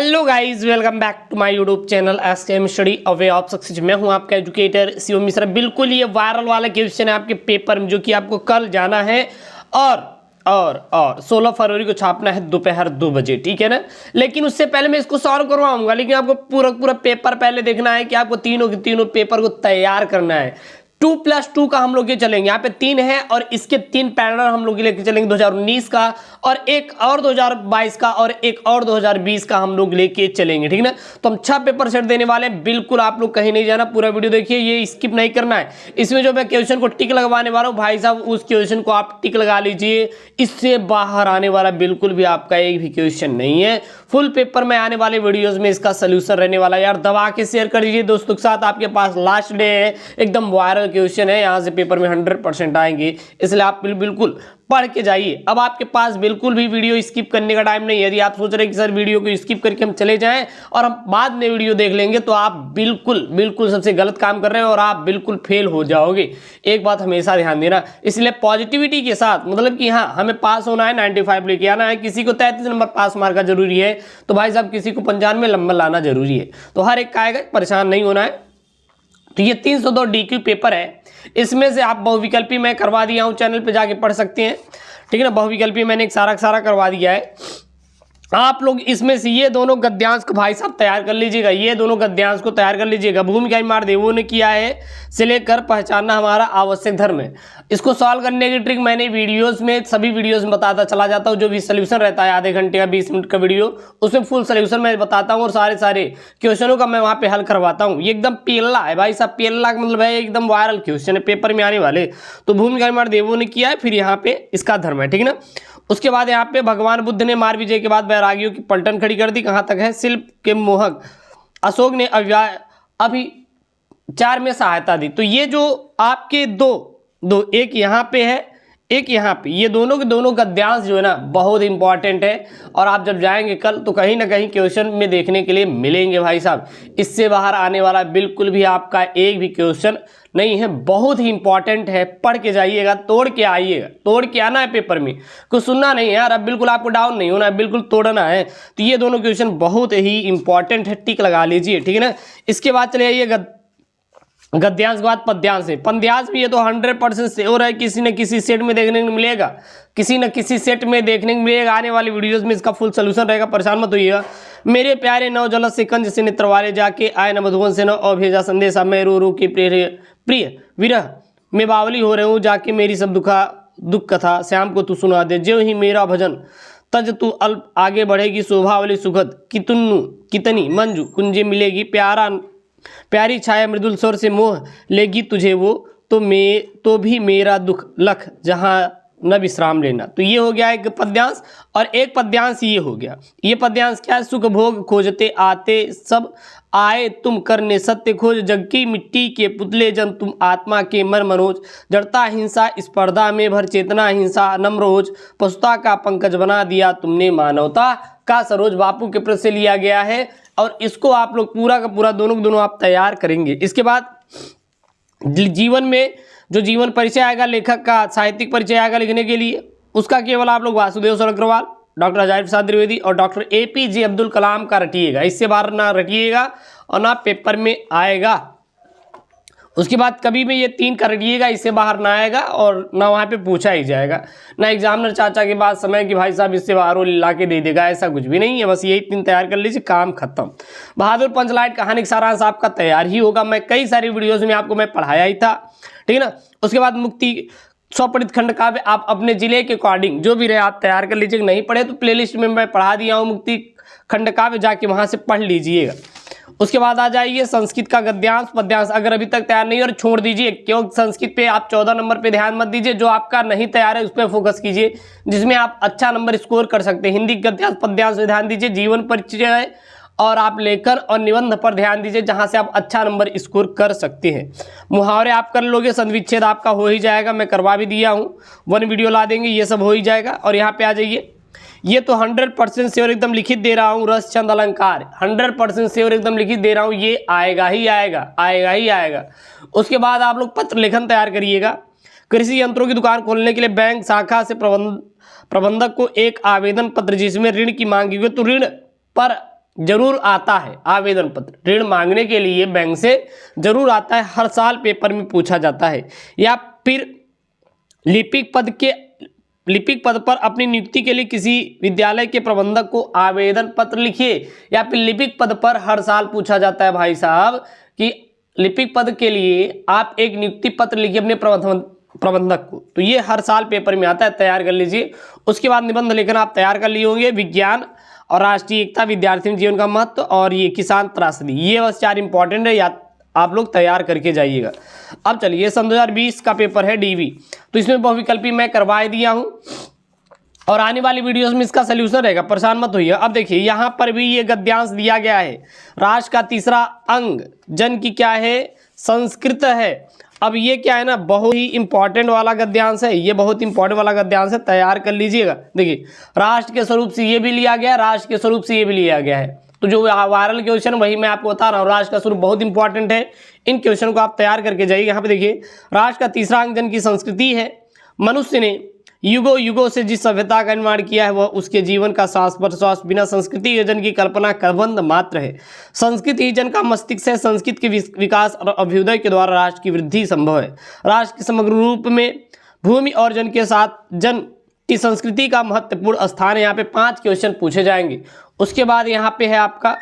Hello guys, welcome back to my YouTube channel SKM study a way of success. मैं हूं आपका educator Shivam Mishra. बिल्कुल ये वायरल वाला क्वेश्चन है आपके पेपर में, जो कि आपको कल जाना है और 16 फरवरी को छापना है दोपहर 2 बजे, ठीक है ना। लेकिन उससे पहले मैं इसको सॉल्व करवाऊंगा, लेकिन आपको पूरा पेपर पहले देखना है कि आपको तीनों पेपर को तैयार करना है। 2+2 का हम लोग ये चलेंगे, यहाँ पे 3 है और इसके 3 पैनल हम लोग लेके चलेंगे 2019 का, और एक और 2022 का, और एक और 2020 का हम लोग लेके चलेंगे, ठीक ना। तो हम 6 पेपर सेट देने वाले हैं। बिल्कुल आप लोग कहीं नहीं जाना, पूरा वीडियो देखिए, ये स्किप नहीं करना है। इसमें जो मैं क्वेश्चन को टिक लगवाने वाला हूँ भाई साहब, उस क्वेश्चन को आप टिक लगा लीजिए। इससे बाहर आने वाला बिल्कुल भी आपका एक भी क्वेश्चन नहीं है। फुल पेपर में आने वाले वीडियोज में इसका सोल्यूशन रहने वाला है। यार दबा के शेयर कर दीजिए दोस्तों के साथ। आपके पास लास्ट डे है, एकदम वायरल क्वेश्चन है, यहाँ से पेपर में 100% आएंगे, इसलिए आप बिल्कुल पढ़ के जाइए। अब आपके पास बिल्कुल भी वीडियो स्किप करने का टाइम नहीं है। यदि आप सोच रहे हैं कि सर वीडियो को स्किप करके हम चले जाएं और हम बाद में वीडियो देख लेंगे, तो आप बिल्कुल सबसे गलत काम कर रहे हैं और आप बिल्कुल फेल हो जाओगे। एक बात हमेशा ध्यान देना, इसलिए पॉजिटिविटी के साथ, मतलब कि हाँ हमें पास होना है, 95 लेके आना है। किसी को 33 नंबर पास मार्क का जरूरी है, तो भाई साहब किसी को 95 नंबर लाना जरूरी है। तो हर एक का आएगा, परेशान नहीं होना है। तो ये 302 DQ पेपर है। इसमें से आप बहुविकल्पी मैं करवा दिया हूं, चैनल पे जाके पढ़ सकते हैं, ठीक है ना। बहुविकल्पी मैंने एक सारा करवा दिया है। आप लोग इसमें से ये दोनों गद्यांश को भाई साहब तैयार कर लीजिएगा, ये दोनों गद्यांश को तैयार कर लीजिएगा। भूमिका मारदेवों ने किया है, से लेकर पहचानना हमारा आवश्यक धर्म है। इसको सॉल्व करने की ट्रिक मैंने वीडियोस में, सभी वीडियोस में बताता चला जाता हूँ। जो भी सोल्यूशन रहता है आधे घंटे का 20 मिनट का वीडियो, उसमें फुल सोल्यूशन मैं बताता हूँ और सारे क्वेश्चनों का मैं वहाँ पे हल करवाता हूँ। ये एकदम पेल्ला है भाई साहब, पेल्ला का मतलब है एकदम वायरल क्वेश्चन है, पेपर में आने वाले। तो भूमिका मारदेवों ने किया है, फिर यहाँ पे इसका धर्म है, ठीक है ना। उसके बाद यहाँ पे भगवान बुद्ध ने मार विजय के बाद बैरागियों की पलटन खड़ी कर दी। कहाँ तक है? शिल्प के मोहक अशोक ने अभिचार में सहायता दी। तो ये जो आपके दो एक यहाँ पे है, एक यहाँ पे, ये दोनों के दोनों गद्यांश जो है ना बहुत इंपॉर्टेंट है। और आप जब जाएंगे कल तो कहीं ना कहीं क्वेश्चन में देखने के लिए मिलेंगे भाई साहब। इससे बाहर आने वाला बिल्कुल भी आपका एक भी क्वेश्चन नहीं है। बहुत ही इंपॉर्टेंट है, पढ़ के जाइएगा, तोड़ के आइएगा, तोड़ के आना है पेपर में, कुछ सुनना नहीं है यार। अब बिल्कुल आपको डाउन नहीं होना है, बिल्कुल तोड़ना है। तो ये दोनों क्वेश्चन बहुत ही इंपॉर्टेंट है, टिक लगा लीजिए, ठीक है ना। इसके बाद चले आइए गद्यांश के बाद पद्यांश है। पद्यांश भी ये तो 100% श्योर है, किसी न किसी सेट में देखने को मिलेगा, किसी न किसी सेट में देखने को मिलेगा। आने वाली वीडियोस में इसका फुल सोल्यूशन रहेगा, परेशान मत होइएगा। मेरे प्यारे नौ जल से कंज से नेत्र वाले, जाके आए न मधुबन से न और भेजा संदेशा, मैं रो रो के प्रिय विरह में बावली हो रहे हूँ, जाके मेरी सब दुख कथा श्याम को तू सुना दे। जो ही मेरा भजन तज तू अल्प आगे बढ़ेगी, शोभा वाली सुखद कितनी मंजू कुंजे मिलेगी। प्यारी छाया मृदुल स्वर से मोह लेगी तुझे वो, तो भी मेरा दुख लख जहाँ न विश्राम लेना। तो ये हो गया एक पद्यांश, और एक पद्यांश ये हो गया। ये पद्यांश क्या है? सुख भोग खोजते आते सब आए तुम, करने सत्य खोज, जग की मिट्टी के पुतले जन तुम, आत्मा के मर मनोज, जड़ता हिंसा स्पर्धा में भर चेतना हिंसा, नम्र रोज पशुता का पंकज बना दिया तुमने, मानवता का सरोज। बापू के प्रश्न से लिया गया है, और इसको आप लोग पूरा का पूरा दोनों आप तैयार करेंगे। इसके बाद जीवन में जो जीवन परिचय आएगा, लेखक का साहित्यिक परिचय आएगा लिखने के लिए, उसका केवल आप लोग वासुदेव सर अग्रवाल, डॉक्टर हजारी प्रसाद द्विवेदी और डॉक्टर APJ अब्दुल कलाम का रटिएगा। इससे बाहर ना रटिएगा और ना पेपर में आएगा। उसके बाद कभी भी ये 3 का रटिएगा, इससे बाहर ना आएगा और ना वहाँ पे पूछा ही जाएगा। ना एग्जामिनर चाचा के बाद समय कि भाई साहब इससे बाहर वो ला के दे देगा, ऐसा कुछ भी नहीं है। बस यही 3 तैयार कर लीजिए, काम खत्म। बहादुर पंचलाइट कहानी का सारांश आपका तैयार ही होगा, मैं कई सारी वीडियोज़ में आपको मैं पढ़ाया ही था, ठीक है ना। उसके बाद मुक्ति स्वपठित खंड काव्य आप अपने जिले के अकॉर्डिंग जो भी रहे आप तैयार कर लीजिए। नहीं पढ़े तो प्लेलिस्ट में मैं पढ़ा दिया हूँ मुक्ति खंड काव्य, जाके वहाँ से पढ़ लीजिएगा। उसके बाद आ जाइए संस्कृत का गद्यांश पद्यांश, अगर अभी तक तैयार नहीं और छोड़ दीजिए, क्योंकि संस्कृत पे आप 14 नंबर पे ध्यान मत दीजिए। जो आपका नहीं तैयार है उस पर फोकस कीजिए, जिसमें आप अच्छा नंबर स्कोर कर सकते हैं। हिंदी गद्यांश पद्यांश पे ध्यान दीजिए, जीवन परिचय और आप लेखन और निबंध पर ध्यान दीजिए, जहां से आप अच्छा नंबर स्कोर कर सकते हैं। मुहावरे आप कर लोगे, संधिविच्छेद आपका हो ही जाएगा, मैं करवा भी दिया हूँ, 1 वीडियो ला देंगे, ये सब हो ही जाएगा। और यहाँ पे आ जाइए, ये तो 100% श्योर एकदम लिखित दे रहा हूँ, रस छंद अलंकार 100% श्योर एकदम लिखित दे रहा हूँ, ये आएगा ही आएगा। उसके बाद आप लोग पत्र लेखन तैयार करिएगा। कृषि यंत्रों की दुकान खोलने के लिए बैंक शाखा से प्रबंधक को एक आवेदन पत्र, जिसमें ऋण की मांग की गई, तो ऋण पर जरूर आता है आवेदन पत्र, ऋण मांगने के लिए बैंक से जरूर आता है, हर साल पेपर में पूछा जाता है। या फिर लिपिक पद पर अपनी नियुक्ति के लिए किसी विद्यालय के प्रबंधक को आवेदन पत्र लिखिए। या फिर लिपिक पद पर हर साल पूछा जाता है भाई साहब कि लिपिक पद के लिए आप एक नियुक्ति पत्र लिखिए अपने प्रबंधक को, तो ये हर साल पेपर में आता है, तैयार कर लीजिए। उसके बाद निबंध लेखन आप तैयार कर लिए होंगे, विज्ञान और राष्ट्रीय एकता, विद्यार्थी जीवन का महत्व और ये किसान त्रासदी, ये बस 4 इंपॉर्टेंट है, या आप लोग तैयार करके जाइएगा। अब चलिए सन 2020 का पेपर है डीवी, तो इसमें बहुविकल्पी मैं करवा दिया हूं और आने वाली वीडियोस में इसका सलूशन रहेगा, परेशान मत होइए। अब देखिए यहाँ पर भी ये गद्यांश दिया गया है, राष्ट्र का तीसरा अंग जन की क्या है, संस्कृत है। अब ये क्या है ना, बहुत ही इंपॉर्टेंट वाला गद्यांश है, ये बहुत इंपॉर्टेंट वाला गद्यांश है, तैयार कर लीजिएगा। देखिए राष्ट्र के स्वरूप से ये भी लिया गया है, राष्ट्र के स्वरूप से ये भी लिया गया है, तो जो वायरल क्वेश्चन वही मैं आपको बता रहा हूँ। राष्ट्र का स्वरूप बहुत इंपॉर्टेंट है, इन क्वेश्चन को आप तैयार करके जाइए। यहाँ पे देखिए राष्ट्र का तीसरा अंग जन की संस्कृति है। मनुष्य ने युगों युगों से जिस सभ्यता का निर्माण किया है वह उसके जीवन का सांस प्रश्वास, बिना संस्कृति के जन की कल्पना करबंद मात्र है। संस्कृति ही जन का मस्तिष्क है, संस्कृत के विकास और अभ्युदय के द्वारा राष्ट्र की वृद्धि संभव है। राष्ट्र के समग्र रूप में भूमि और जन के साथ जन की संस्कृति का महत्वपूर्ण स्थान है। यहाँ पे 5 क्वेश्चन पूछे जाएंगे। उसके बाद यहाँ पे है आपका,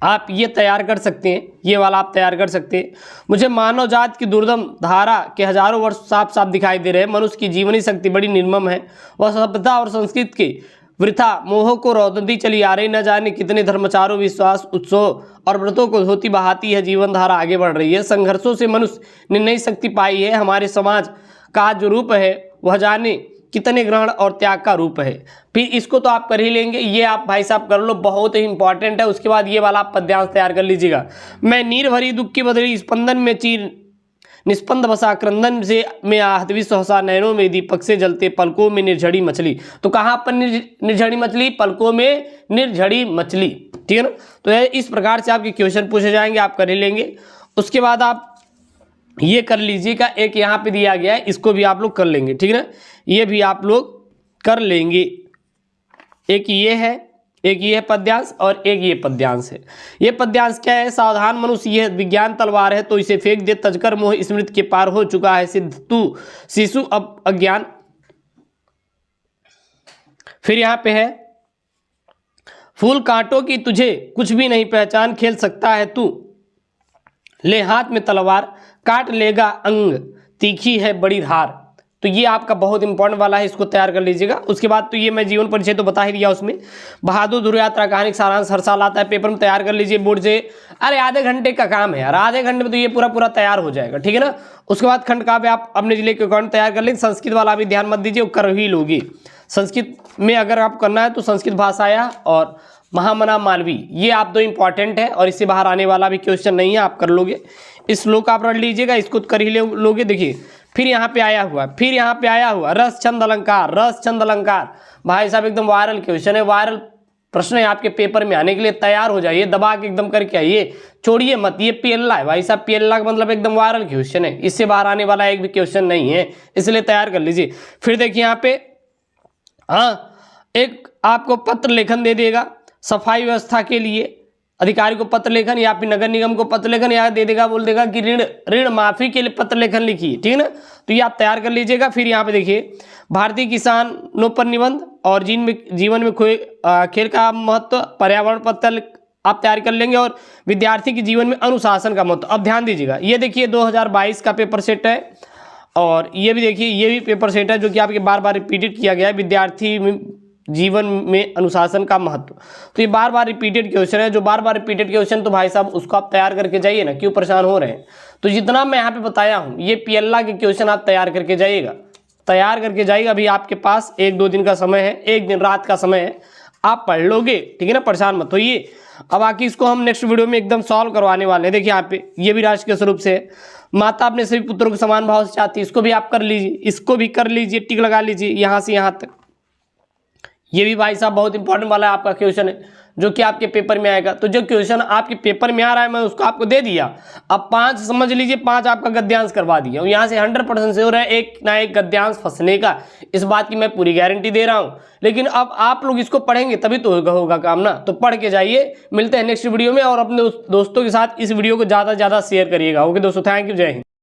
आप ये तैयार कर सकते हैं, ये वाला आप तैयार कर सकते हैं। मुझे मानव जात की दुर्दम धारा के हजारों वर्ष साफ साफ दिखाई दे रहे हैं। मनुष्य की जीवनी शक्ति बड़ी निर्मम है, वह सभ्यता और संस्कृत के वृथा मोह को रौदती चली आ रही, न जाने कितने धर्मचारों, विश्वास, उत्सव और व्रतों को धोती बहाती है। जीवन धारा आगे बढ़ रही है, संघर्षों से मनुष्य ने नई शक्ति पाई है। हमारे समाज का जो रूप है वह जाने कितने ग्रहण और त्याग का रूप है। फिर इसको तो आप कर ही लेंगे, ये आप भाई साहब कर लो, बहुत ही इंपॉर्टेंट है। उसके बाद ये वाला आप पद्यांश तैयार कर लीजिएगा। मैं नीर भरी दुख की बदली स्पंदन में चीर निस्पंद बसा, क्रंदन से में आहत विश्व हंसा, नैनों में दीपक से जलते, पलकों में निर्झड़ी मछली। तो कहाँ पर निर्झड़ी मछली, पलकों में निर्झड़ी मछली, ठीक है ना। तो इस प्रकार से आपके क्वेश्चन पूछे जाएंगे, आप कर ही लेंगे। उसके बाद आप ये कर लीजिएगा, एक यहाँ पे दिया गया है, इसको भी आप लोग कर लेंगे, ठीक है ना, ये भी आप लोग कर लेंगे। एक ये है, एक ये पद्यांश और एक ये पद्यांश है। ये पद्यांश क्या है, सावधान मनुष्य यह विज्ञान तलवार है, तो इसे फेंक दे, तजकर मोह स्मृति के पार हो चुका है, सिद्ध तू शिशु अब अज्ञान। फिर यहाँ पे है, फूल कांटों की तुझे कुछ भी नहीं पहचान, खेल सकता है तू, ले हाथ में तलवार, काट लेगा अंग, तीखी है बड़ी धार। तो ये आपका बहुत इंपॉर्टेंट वाला है, इसको तैयार कर लीजिएगा। उसके बाद तो ये मैं जीवन परिचय तो बता ही दिया, उसमें बहादुर धुर यात्रा कहानी का सारांश हर साल आता है पेपर में, तैयार कर लीजिए बोर्ड से। अरे आधे घंटे का काम है यार, आधे घंटे में तो ये पूरा तैयार हो जाएगा, ठीक है ना। उसके बाद खंड काव्य आप अपने जिले के अकॉर्डिंग तैयार कर लेंगे। संस्कृत वाला भी ध्यान मत दीजिए, कर ही लोगे। संस्कृत में अगर आप करना है तो संस्कृत भाषाया और महामना मालवी, ये आप 2 इंपॉर्टेंट है और इससे बाहर आने वाला भी क्वेश्चन नहीं है, आप कर लोगे। इस श्लोक आप रट लीजिएगा, इसको कर ही लोगे। देखिए फिर यहाँ पे आया हुआ रस छंद अलंकार, रस छंद अलंकार भाई साहब एकदम वायरल क्वेश्चन है, वायरल प्रश्न है आपके पेपर में आने के लिए, तैयार हो जाइए, दबा के एकदम करके आइए, छोड़िए मत। ये पीएलए है भाई साहब, पीएलए का मतलब एकदम वायरल क्वेश्चन है, इससे बाहर आने वाला एक भी क्वेश्चन नहीं है, इसलिए तैयार कर लीजिए। फिर देखिए यहाँ पे हाँ, एक आपको पत्र लेखन दे देगा सफाई व्यवस्था के लिए, अधिकारी को पत्र लेखन, या फिर नगर निगम को पत्र लेखन, या दे देगा, बोल देगा कि ऋण माफी के लिए पत्र लेखन लिखिए, ठीक है ना। तो ये आप तैयार कर लीजिएगा। फिर यहाँ पे देखिए भारतीय किसानों पर निबंध और जीवन में खेल का महत्व, पर्यावरण पत्र आप तैयार कर लेंगे, और विद्यार्थी के जीवन में अनुशासन का महत्व। अब ध्यान दीजिएगा, ये देखिए 2022 का पेपर सेट है, और ये भी देखिए ये भी पेपर सेट है जो कि आपके बार बार रिपीटेड किया गया है, विद्यार्थी जीवन में अनुशासन का महत्व। तो ये बार बार रिपीटेड क्वेश्चन है, जो बार बार रिपीटेड क्वेश्चन, तो भाई साहब उसको आप तैयार करके जाइए ना, क्यों परेशान हो रहे हैं। तो जितना मैं यहाँ पे बताया हूँ ये पीएलए के क्वेश्चन आप तैयार करके जाइएगा, तैयार करके जाइएगा। अभी आपके पास 1-2 दिन का समय है, 1 दिन रात का समय है, आप पढ़ लोगे, ठीक है ना, परेशान मत होइए। अब बाकी इसको हम नेक्स्ट वीडियो में एकदम सॉल्व करवाने वाले हैं। देखिए यहाँ पे ये भी राष्ट्र के स्वरूप से है, माता अपने सभी पुत्रों को समान भाव से चाहती है, इसको भी आप कर लीजिए, इसको भी कर लीजिए, टिक लगा लीजिए यहाँ से यहाँ तक। ये भी भाई साहब बहुत इंपॉर्टेंट वाला है आपका क्वेश्चन है। जो कि आपके पेपर में आएगा। तो जो क्वेश्चन आपके पेपर में आ रहा है मैं उसको आपको दे दिया। अब 5 समझ लीजिए, 5 आपका गद्यांश करवा दिया, और यहाँ से 100% श्योर है एक ना एक गद्यांश फंसने का, इस बात की मैं पूरी गारंटी दे रहा हूँ। लेकिन अब आप लोग इसको पढ़ेंगे तभी तो होगा काम ना, तो पढ़ के जाइए। मिलते हैं नेक्स्ट वीडियो में, और अपने दोस्तों के साथ इस वीडियो को ज़्यादा से ज़्यादा शेयर करिएगा। ओके दोस्तों, थैंक यू, जय हिंद।